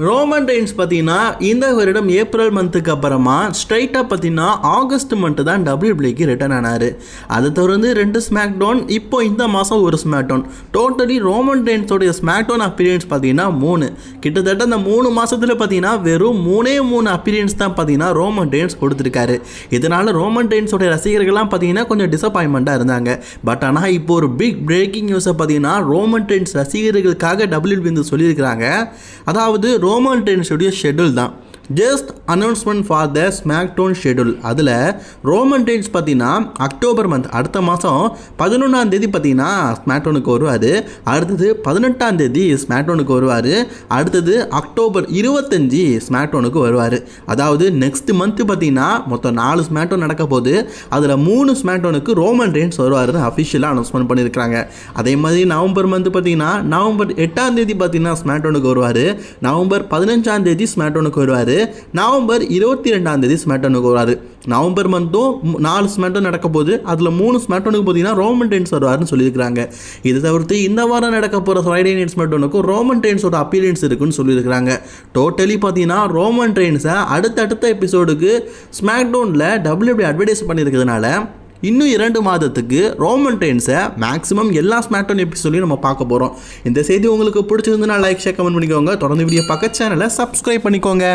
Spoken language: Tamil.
ரோமன் ரெயின்ஸ் பார்த்தீங்கன்னா இந்த வருடம் ஏப்ரல் மந்த்துக்கு அப்புறமா ஸ்ட்ரைட்டாக பார்த்தீங்கன்னா ஆகஸ்ட் மந்த்து தான் டபிள்யூபிள்யூக்கு ரிட்டர்ன் ஆனார். அதை தொடர்ந்து 2 ஸ்மாக் டவுன், இப்போ இந்த மாதம் ஒரு ஸ்மாக் டவுன். டோட்டலி ரோமன் ரெயின்ஸோடைய ஸ்மாக் டவுன் அப்பீரியன்ஸ் பார்த்தீங்கன்னா 3. கிட்டத்தட்ட அந்த 3 மாதத்தில் பார்த்தீங்கன்னா வெறும் 3 அப்பீரியன்ஸ் தான் பார்த்தீங்கன்னா ரோமன் ரெயின்ஸ் கொடுத்துருக்காரு. இதனால் ரோமன் ரெயின்ஸோடைய ரசிகர்கள்லாம் பார்த்தீங்கன்னா கொஞ்சம் டிசப்பாயின்மெண்ட்டாக இருந்தாங்க. பட் ஆனால் இப்போ ஒரு பிக் பிரேக்கிங் நியூஸை பார்த்தீங்கன்னா ரோமன் ரெயின்ஸ் ரசிகர்களுக்காக டபிள்யூபிள்யூ சொல்லியிருக்கிறாங்க. அதாவது ரோமன் ரெயின்ஸுடைய ஷெட்யூல் தான் just announcement for the SmackDown schedule. அதில் ரோமன் ரெயின்ஸ் பார்த்தீங்கன்னா அக்டோபர் மந்த் அடுத்த மாதம் 11ஆம் தேதி பார்த்தீங்கன்னா ஸ்மாக் டவுனுக்கு வருவார். அடுத்தது 18ஆம் தேதி ஸ்மாக் டவுனுக்கு வருவார். அடுத்தது அக்டோபர் 25 ஸ்மாக் டவுனுக்கு வருவார். அதாவது நெக்ஸ்ட் மந்த்து பார்த்தீங்கன்னா மொத்தம் 4 ஸ்மாக் டவுன் நடக்க போகுது. அதில் 3 ஸ்மாக் டவுனுக்கு ரோமன் ரெயின்ஸ் வருவார்னு அஃபிஷியலாக அனௌன்ஸ்மெண்ட் பண்ணியிருக்காங்க. அதே மாதிரி நவம்பர் மந்த்து பார்த்தீங்கன்னா நவம்பர் 8ஆம் தேதி பார்த்தீங்கன்னா ஸ்மாக் டவுனுக்கு வருவார். நவம்பர் 15ஆம் தேதி ஸ்மாக் டவுனுக்கு வருவார். நவம்பர் 22ஆம் தேதி ஸ்மாக்டவுனுக்கு வராரு. நவம்பர் மந்த்தும் 4 ஸ்மாக்டவுன் நடக்க போகுது. அதில் 3 ஸ்மாக்டவுனுக்கு பார்த்தீங்கன்னா ரோமன் ரெயின்ஸ் வருவார்னு சொல்லியிருக்காங்க. இதை தவிர்த்து இந்த வாரம் நடக்க போகிற ஃப்ரைடே நைட் ஸ்மாக்டவுனுக்கும் ரோமன் ரெயின்ஸோட அப்பீரியன்ஸ் இருக்குன்னு சொல்லியிருக்காங்க. டோட்டலி பார்த்தீங்கன்னா ரோமன் ரெயின்ஸை அடுத்தடுத்த எபிசோடுக்கு ஸ்மாக்டவுனில் டபிள்யூபிள்யூ அட்வர்டைஸ் பண்ணியிருக்கிறதுனால இன்னும் 2 மாதத்துக்கு ரோமன் ரெயின்ஸை மேக்ஸிமம் எல்லா ஸ்மாக்டவுன் எபிசோடையும் நம்ம பார்க்க போகிறோம். இந்த செய்தி உங்களுக்கு பிடிச்சிருந்துன்னா லைக் ஷேர் கமெண்ட் பண்ணிக்கோங்க. தொடர்ந்து வீடியோ பார்க்க சேனலை சப்ஸ்கிரைப் பண்ணிக்கோங்க.